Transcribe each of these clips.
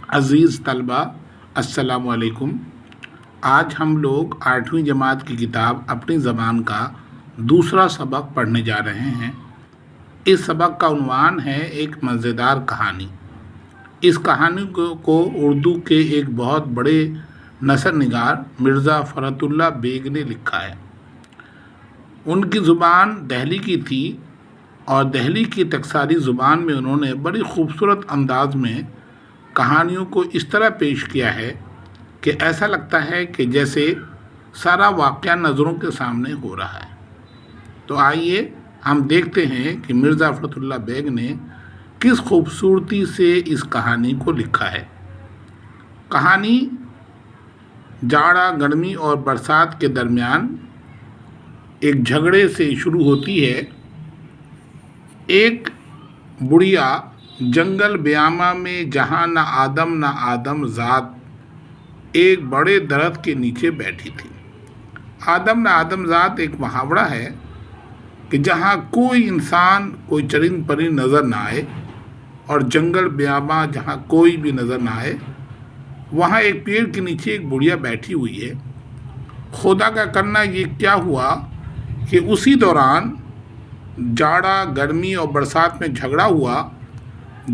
عزیز طلبہ، السلام علیکم۔ آج ہم لوگ 8ویں جماعت کی کتاب اپنی زبان کا دوسرا سبق پڑھنے جا رہے ہیں۔ اس سبق کا عنوان ہے ایک مزیدار کہانی۔ اس کہانی کو اردو کے ایک بہت بڑے نثر نگار مرزا فرحت اللہ بیگ نے لکھا ہے۔ ان کی زبان دہلی کی تھی اور دہلی کی ٹکساری زبان میں انہوں نے بڑی خوبصورت انداز میں کہانیوں کو اس طرح پیش کیا ہے کہ ایسا لگتا ہے کہ جیسے سارا واقعہ نظروں کے سامنے ہو رہا ہے۔ تو آئیے ہم دیکھتے ہیں کہ مرزا فرحت اللہ بیگ نے کس خوبصورتی سے اس کہانی کو لکھا ہے۔ کہانی جاڑا، گرمی اور برسات کے درمیان ایک جھگڑے سے شروع ہوتی ہے۔ ایک بڑھیا جنگل بیاباں میں جہاں نہ آدم ذات ایک بڑے درخت کے نیچے بیٹھی تھی۔ آدم نہ آدم ذات ایک محاورہ ہے کہ جہاں کوئی انسان، کوئی چرند پرند نظر نہ آئے اور جنگل بیاباں جہاں کوئی بھی نظر نہ آئے، وہاں ایک پیڑ کے نیچے ایک بڑھیا بیٹھی ہوئی ہے۔ خدا کا کرنا یہ کیا ہوا کہ اسی دوران جاڑا، گرمی اور برسات میں جھگڑا ہوا۔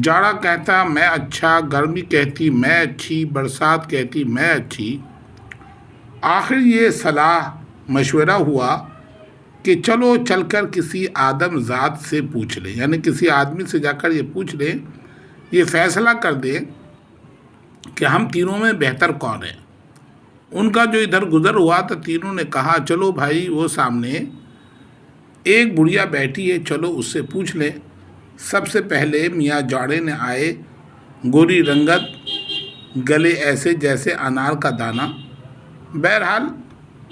جاڑا کہتا میں اچھا، گرمی کہتی میں اچھی، برسات کہتی میں اچھی۔ آخر یہ صلاح مشورہ ہوا کہ چلو چل کر کسی آدم ذات سے پوچھ لیں، یعنی کسی آدمی سے جا کر یہ پوچھ لیں، یہ فیصلہ کر دیں کہ ہم تینوں میں بہتر کون ہے۔ ان کا جو ادھر گزر ہوا تو تینوں نے کہا چلو بھائی، وہ سامنے ایک بڑھیا بیٹھی ہے، چلو اس سے پوچھ لیں۔ سب سے پہلے میاں جاڑے نے آئے، گوری رنگت، گلے ایسے جیسے انار کا دانہ۔ بہرحال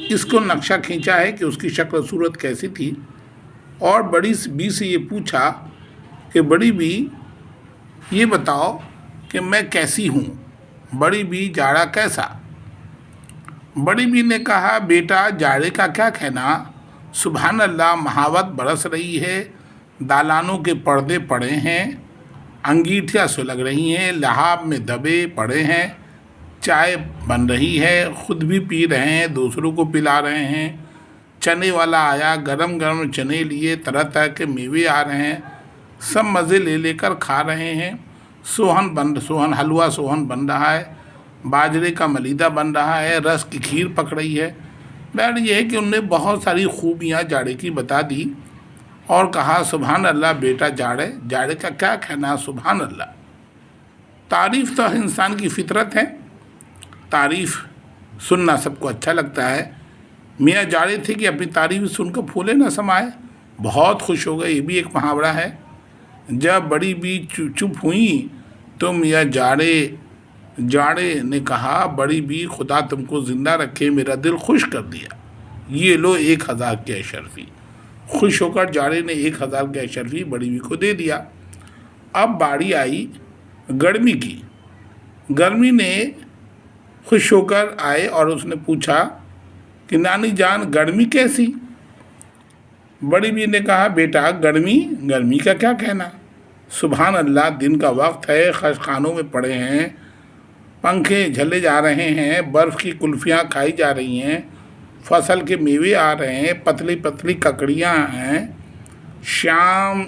اس کو نقشہ کھینچا ہے کہ اس کی شکل و صورت کیسی تھی، اور بڑی بی سے یہ پوچھا کہ بڑی بی یہ بتاؤ کہ میں کیسی ہوں، بڑی بی جاڑا کیسا؟ بڑی بی نے کہا بیٹا جاڑے کا کیا کہنا، سبحان اللہ، محاوت برس رہی ہے، دالانوں کے پردے پڑے ہیں، انگیٹھیاں سلگ رہی ہیں، لحاف میں دبے پڑے ہیں، چائے بن رہی ہے، خود بھی پی رہے ہیں، دوسروں کو پلا رہے ہیں، چنے والا آیا، گرم گرم چنے لیے، طرح طرح کے میوے آ رہے ہیں، سب مزے لے لے کر کھا رہے ہیں۔ حلوہ سوہن بن رہا ہے، باجرے کا ملیدہ بن رہا ہے، رس کی کھیر پک رہی ہے۔ بہر یہ ہے کہ انہوں نے بہت ساری خوبیاں جاڑے کی بتا دی اور کہا سبحان اللہ بیٹا جاڑے کا کیا کہنا، سبحان اللہ۔ تعریف تو انسان کی فطرت ہے، تعریف سننا سب کو اچھا لگتا ہے۔ میاں جاڑے تھے کہ اپنی تعریف سن کر پھولے نہ سمائے، بہت خوش ہو گئے۔ یہ بھی ایک محاورہ ہے۔ جب بڑی بی چپ ہوئیں تو میاں جاڑے نے کہا بڑی بی خدا تم کو زندہ رکھے، میرا دل خوش کر دیا، یہ لو 1000 کی اشرفی۔ خوش ہو کر جاڑے نے 1000 کی اشرفی بڑی بی کو دے دیا۔ اب باری آئی گرمی کی۔ گرمی نے خوش ہو کر آئے اور اس نے پوچھا کہ نانی جان گرمی کیسی؟ بڑی بی نے کہا بیٹا گرمی کا کیا کہنا، سبحان اللہ، دن کا وقت ہے، خانوں میں پڑے ہیں، پنکھے جھلے جا رہے ہیں، برف کی کلفیاں کھائی جا رہی ہیں، فصل کے میوے آ رہے ہیں، پتلی پتلی ککڑیاں ہیں، شام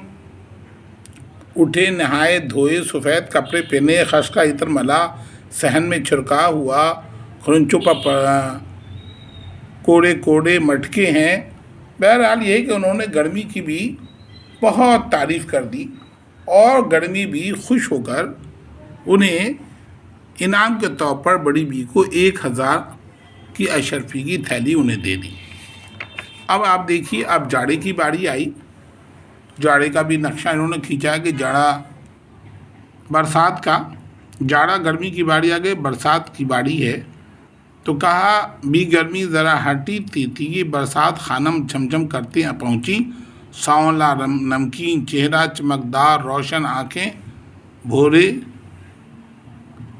اٹھے، نہائے دھوئے، سفید کپڑے پہنے، خس کا عطر ملا، صحن میں چھڑکا ہوا، خرنچوں پر کوڑے کوڑے مٹکے ہیں۔ بہرحال یہ ہے کہ انہوں نے گرمی کی بھی بہت تعریف کر دی اور گرمی بھی خوش ہو کر انہیں انعام کے طور پر بڑی بی کو 1000 کی اشرفی کی تھیلی انہیں دے دی۔ اب آپ دیکھیے، اب جاڑے کی باری آئی۔ جاڑے کا بھی نقشہ انہوں نے کھینچا کہ برسات کا، جاڑا گرمی کی باری آ گئی، برسات کی باری ہے تو کہا بھی گرمی ذرا ہٹی تھی، برسات خانم چھم کرتے پہنچی، سانولا نمکین چہرہ، چمکدار روشن آنکھیں، بھورے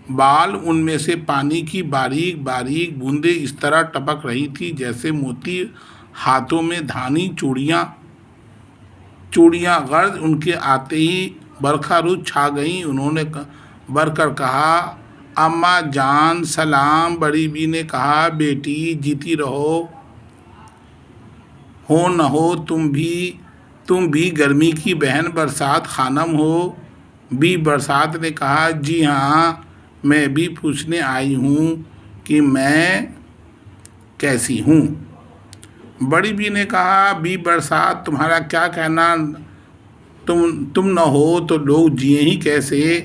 بال، ان میں سے پانی کی باریک باریک بوندیں اس طرح ٹپک رہی تھی جیسے موتی، ہاتھوں میں دھانی چوڑیاں غرض ان کے آتے ہی برکھا روز چھا گئیں۔ انہوں نے بڑھ کر کہا اماں جان سلام۔ بڑی بی نے کہا بیٹی جیتی رہو، ہو نہ ہو تم بھی گرمی کی بہن برسات خانم ہو۔ بی برسات نے کہا جی ہاں، میں بھی پوچھنے آئی ہوں کہ میں کیسی ہوں۔ بڑی بی نے کہا بی برسات تمہارا کیا کہنا، تم نہ ہو تو لوگ جئیں ہی کیسے۔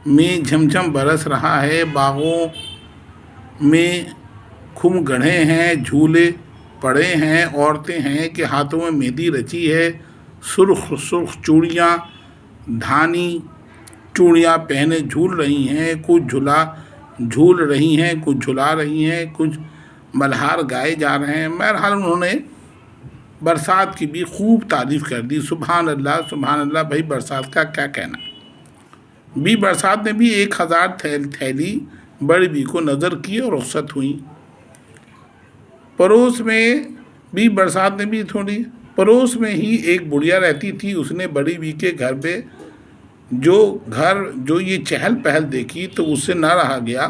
میں جھمجھم برس رہا ہے، باغوں میں کھم گڑھے ہیں، جھولے پڑے ہیں، عورتیں ہیں کہ ہاتھوں میں مہندی رچی ہے، سرخ سرخ چوڑیاں دھانی چوڑیاں پہنے جھول رہی ہیں، کچھ جھول رہی ہیں، کچھ جھلا رہی ہیں، کچھ ملہار گائے جا رہے ہیں۔ بہرحال انہوں نے برسات کی بھی خوب تعریف کر دی۔ سبحان اللہ بھائی برسات کا کیا کہنا۔ بی برسات نے بھی 1000 تھیلی بڑی بی کو نظر کی اور رخصت ہوئی۔ پڑوس میں بی برسات نے بھی پڑوس میں ہی ایک بڑھیا رہتی تھی۔ اس نے بڑی بی کے گھر پہ جو یہ چہل پہل دیکھی تو اس سے نہ رہا گیا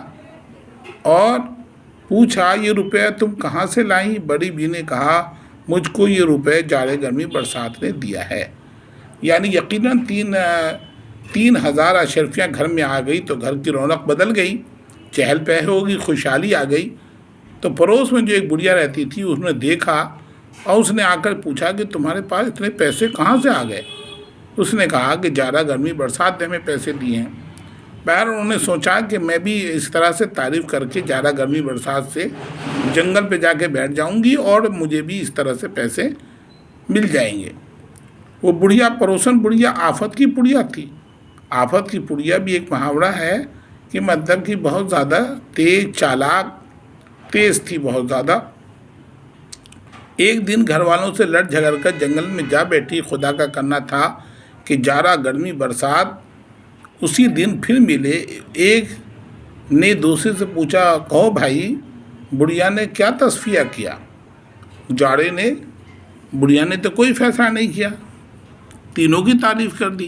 اور پوچھا یہ روپے تم کہاں سے لائیں؟ بڑی بی نے کہا مجھ کو یہ روپے جاڑے گرمی برسات نے دیا ہے۔ یعنی یقیناً 3000 اشرفیاں گھر میں آ گئی تو گھر کی رونق بدل گئی، چہل پہل ہو گئی، خوشحالی آ گئی۔ تو پڑوس میں جو ایک بڑھیا رہتی تھی اس نے دیکھا اور اس نے آ کر پوچھا کہ تمہارے پاس اتنے پیسے کہاں سے آ گئے؟ اس نے کہا کہ جاڑا گرمی برسات نے ہمیں پیسے دیے ہیں۔ بہر انہوں نے سوچا کہ میں بھی اس طرح سے تعریف کر کے جاڑا گرمی برسات سے جنگل پہ جا کے بیٹھ جاؤں گی اور مجھے بھی اس طرح سے پیسے مل جائیں گے۔ وہ بڑھیا پڑوسن بڑھیا آفت کی پڑیا تھی۔ آفت کی پڑیا بھی ایک محاورہ ہے کہ مطلب کہ بہت زیادہ تیز تھی بہت زیادہ۔ ایک دن گھر والوں سے لڑ جھگڑ کر جنگل میں جا بیٹھی۔ خدا کا کرنا تھا کہ جاڑا گرمی برسات اسی دن پھر ملے۔ ایک نے دوسرے سے پوچھا کہو بھائی بڑھیا نے کیا تصفیہ کیا؟ جاڑے نے بڑھیا نے تو کوئی فیصلہ نہیں کیا، تینوں کی تعریف کر دی۔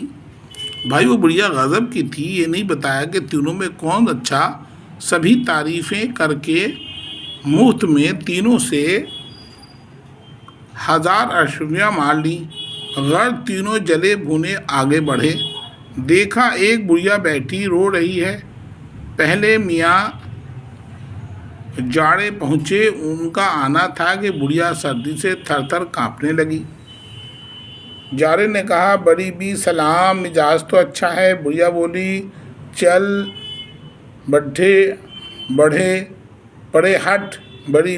بھائی وہ بڑھیا غضب کی تھی، یہ نہیں بتایا کہ تینوں میں کون اچھا۔ سبھی تعریفیں کر کے مفت میں تینوں سے 1000 اشرفیاں مار لی۔ غرض تینوں جلے بھونے آگے بڑھے۔ دیکھا ایک بڑھیا بیٹھی رو رہی ہے۔ پہلے میاں جاڑے پہنچے، ان کا آنا تھا کہ بڑھیا سردی سے تھر تھر کانپنے لگی۔ جاڑے نے کہا بڑی بی سلام، مزاج تو اچھا ہے۔ بڑھیا بولی چل پڑے ہٹ، بڑی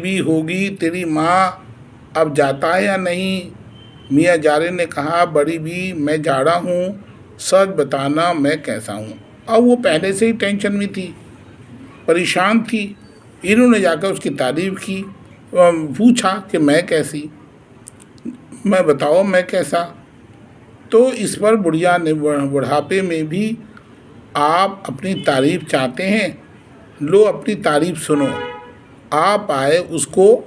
بی ہوگی تیری ماں، اب جاتا ہے یا نہیں؟ میاں جاڑے نے کہا بڑی بی میں جاڑا ہوں، سچ بتانا میں کیسا ہوں۔ اب وہ پہلے سے ہی ٹینشن میں تھی، پریشان تھی۔ انہوں نے جا کر اس کی تعریف کی، پوچھا کہ میں کیسی، میں بتاؤ میں کیسا۔ تو اس پر بڑھیا نے بڑھاپے میں بھی آپ اپنی تعریف چاہتے ہیں، لو اپنی تعریف سنو۔ آپ آئے، اس کو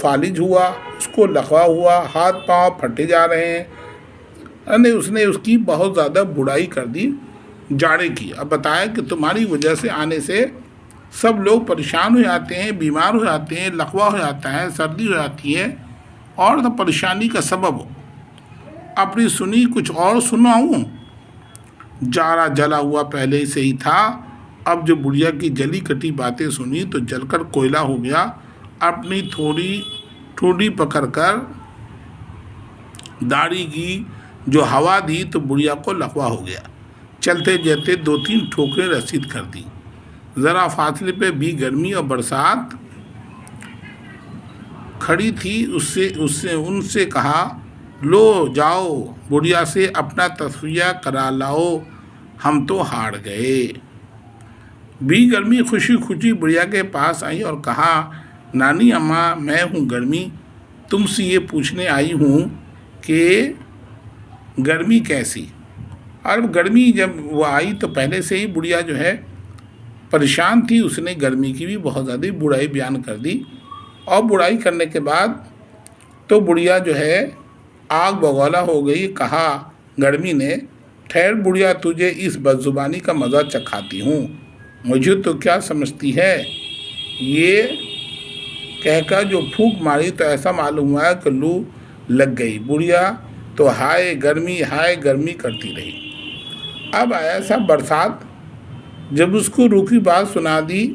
فالج ہوا، اس کو لقوا ہوا، ہاتھ پاؤں پھٹے جا رہے ہیں۔ یعنی اس نے اس کی بہت زیادہ برائی کر دی جاڑے کی۔ اب بتایا کہ تمہاری وجہ سے آنے سے سب لوگ پریشان ہو جاتے ہیں، بیمار ہو جاتے ہیں، لقوا ہو جاتا ہے، سردی ہو جاتی ہے اور تو پریشانی کا سبب ہو۔ اپنی سنی کچھ اور سناؤں؟ جاڑا جلا ہوا پہلے سے ہی تھا، اب جو بڑھیا کی جلی کٹی باتیں سنی تو جل کر کوئلہ ہو گیا۔ اپنی ٹھوڑی پکڑ کر داڑھی کی جو ہوا دی تو بڑھیا کو لقوا ہو گیا۔ چلتے جلتے 2-3 ٹھوکریں رسید کر دی۔ ذرا فاصلے پہ بھی گرمی اور برسات کھڑی تھی، ان سے کہا لو جاؤ بڑھیا سے اپنا تصفیہ کرا لاؤ، ہم تو ہار گئے۔ بھی گرمی خوشی بڑھیا کے پاس آئی اور کہا نانی اماں میں ہوں گرمی، تم سے یہ پوچھنے آئی ہوں کہ گرمی کیسی۔ اور گرمی جب وہ آئی تو پہلے سے ہی بڑھیا جو ہے پریشان تھی، اس نے گرمی کی بھی بہت زیادہ برائی بیان کر دی۔ اور برائی کرنے کے بعد تو بڑھیا جو ہے آگ بگولا ہو گئی۔ کہا گرمی نے ٹھہر بڑھیا، تجھے اس بدزبانی کا مزہ چکھاتی ہوں، مجھے تو کیا سمجھتی ہے۔ یہ کہہ کر جو پھونک ماری تو ایسا معلوم ہوا کہ لو لگ گئی۔ بڑھیا تو ہائے گرمی کرتی رہی۔ اب ایسا برسات جب اس کو روکی بات سنا دی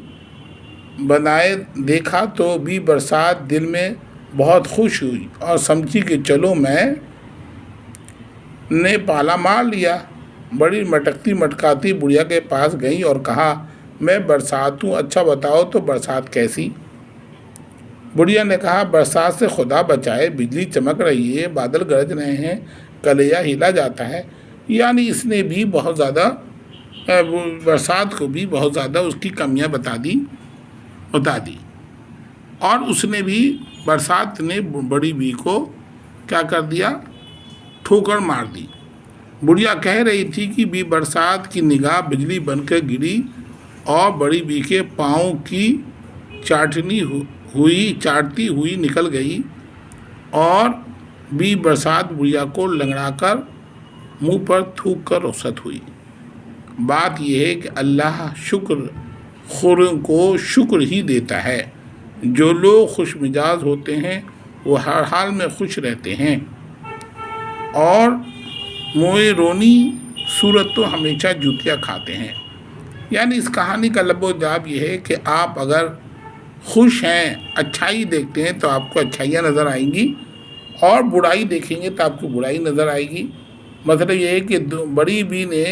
بنائے دیکھا تو بھی برسات دل میں بہت خوش ہوئی اور سمجھی کہ چلو میں نے پالا مار لیا۔ بڑی مٹکتی مٹکاتی بڑھیا کے پاس گئی اور کہا، میں برسات ہوں، اچھا بتاؤ تو برسات کیسی؟ بڑھیا نے کہا، برسات سے خدا بچائے، بجلی چمک رہی ہے، بادل گرج رہے ہیں، کلیہ ہلا جاتا ہے۔ یعنی اس نے بھی بہت زیادہ برسات کو بھی بہت زیادہ اس کی کمیاں بتا دی اور اس نے بھی برسات نے بڑی بی کو کیا کر دیا، ٹھوکر مار دی۔ بڑھیا کہہ رہی تھی کہ بھی برسات کی نگاہ بجلی بن کر گری اور بڑی بی کے پاؤں کی چاٹتی ہوئی نکل گئی اور بھی برسات بڑھیا کو لنگڑا کر منہ پر تھوک کر رخصت ہوئی۔ بات یہ ہے کہ اللہ شکر خوروں کو شکر ہی دیتا ہے۔ جو لوگ خوش مزاج ہوتے ہیں وہ ہر حال میں خوش رہتے ہیں اور موئے رونی صورت تو ہمیشہ جوتیاں کھاتے ہیں۔ یعنی اس کہانی کا لب و جاب یہ ہے کہ آپ اگر خوش ہیں، اچھائی دیکھتے ہیں تو آپ کو اچھائیاں نظر آئیں گی اور برائی دیکھیں گے تو آپ کو برائی نظر آئے گی۔ مطلب یہ ہے کہ بڑی بی نے،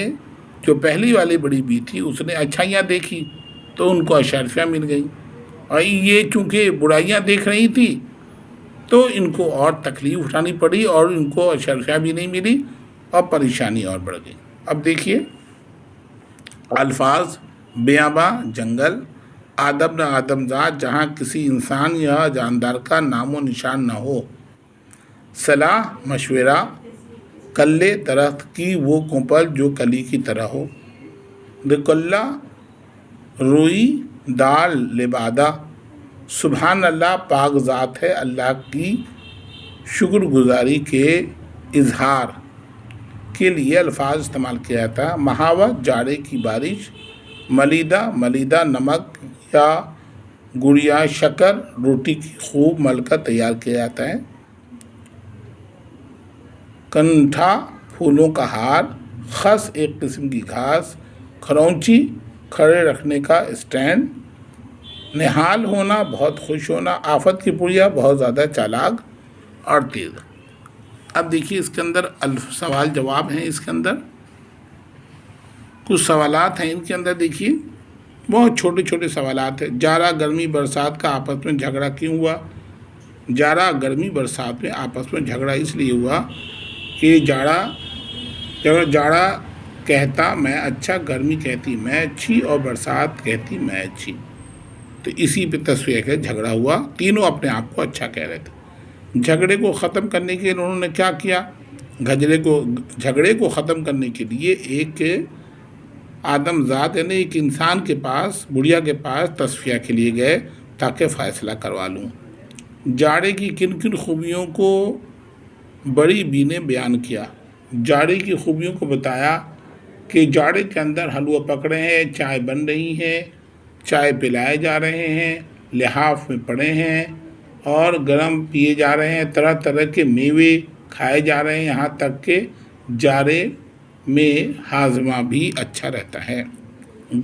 جو پہلی والی بڑی بی تھی، اس نے اچھائیاں دیکھی تو ان کو اشرفیاں مل گئیں، اور یہ چونکہ برائیاں دیکھ رہی تھی تو ان کو اور تکلیف اٹھانی پڑی اور ان کو اشرفیاں بھی نہیں ملی اور پریشانی اور بڑھ گئی۔ اب دیکھیے الفاظ: بیاباں جنگل، آدم نہ آدم زاد جہاں کسی انسان یا جاندار کا نام و نشان نہ ہو، صلاح مشورہ، کلے درخت کی وہ کونپل جو کلی کی طرح ہو، رکلہ روئی دال لبادہ، سبحان اللہ پاک ذات ہے، اللہ کی شکر گزاری کے اظہار کے لیے الفاظ استعمال کیا جاتا ہے۔ محاوت جاڑے کی بارش، ملیدہ نمک یا گڑیا شکر روٹی کی خوب مل کر تیار کیا جاتا ہے۔ کنٹھا پھولوں کا ہار، خس ایک قسم کی گھاس، کھرونچی کھڑے رکھنے کا اسٹینڈ، نہال ہونا بہت خوش ہونا، آفت کی پڑیا بہت زیادہ چالاک اور تیز۔ اب دیکھیے اس کے اندر سوال جواب ہیں، اس کے اندر کچھ سوالات ہیں، ان کے اندر دیکھیے بہت چھوٹے چھوٹے سوالات ہیں۔ جاڑا گرمی برسات کا آپس میں جھگڑا کیوں ہوا؟ جاڑا گرمی برسات میں آپس میں جھگڑا اس لیے ہوا کہ جاڑا کہتا میں اچھا، گرمی کہتی میں اچھی اور برسات کہتی میں اچھی، تو اسی پہ تصویر ہے جھگڑا ہوا، تینوں اپنے آپ کو اچھا کہہ رہے تھے۔ جھگڑے کو ختم کرنے کے لیے انہوں نے کیا کیا؟ جھگڑے کو ختم کرنے کے لیے ایک آدم ذات یعنی ایک انسان کے پاس، بڑھیا کے پاس تصفیہ کے لیے گئے تاکہ فیصلہ کروا لوں۔ جاڑے کی کن کن خوبیوں کو بڑی بی نے بیان کیا؟ جاڑے کی خوبیوں کو بتایا کہ جاڑے کے اندر حلوہ پکڑے ہیں، چائے بن رہی ہے، چائے پلائے جا رہے ہیں، لحاف میں پڑے ہیں اور گرم پیے جا رہے ہیں، طرح طرح کے میوے کھائے جا رہے ہیں، یہاں تک کہ جاڑے میں ہاضمہ بھی اچھا رہتا ہے۔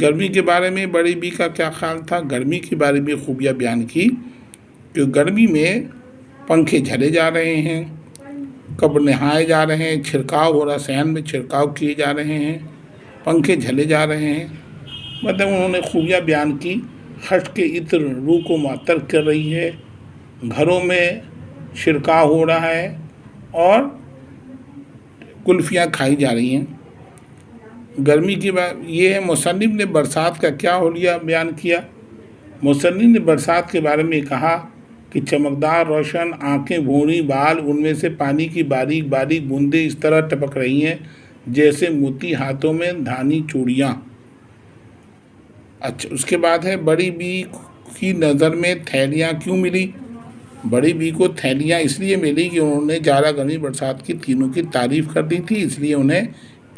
گرمی کے بارے میں بڑی بی کا کیا خیال تھا؟ گرمی کے بارے میں خوبیاں بیان کی کہ گرمی میں پنکھے جھلے جا رہے ہیں، کب نہائے جا رہے ہیں، چھڑکاؤ ہو رہا، صحن میں چھڑکاؤ کیے جا رہے ہیں، پنکھے جھلے جا رہے ہیں۔ مطلب انہوں نے خوبیاں بیان کی۔ خشک کے عطر روح کو معطر کر رہی ہے، گھروں میں چھڑکاؤ ہو رہا ہے اور کلفیاں کھائی جا رہی ہیں۔ گرمی کی بات یہ ہے۔ مصنف نے برسات کا کیا حلیہ بیان کیا؟ مصنف نے برسات کے بارے میں کہا کہ چمکدار روشن آنکھیں، بھونری بال، ان میں سے پانی کی باریک باریک بوندیں اس طرح ٹپک رہی ہیں جیسے موتی، ہاتھوں میں دھانی چوڑیاں۔ اچھا، اس کے بعد ہے بڑی بی کی نظر میں تھیلیاں کیوں ملی؟ بڑی بی کو تھیلیاں اس لیے ملی کہ انہوں نے جاڑا گرمی برسات کی تینوں کی تعریف کر دی تھی، اس لیے انہیں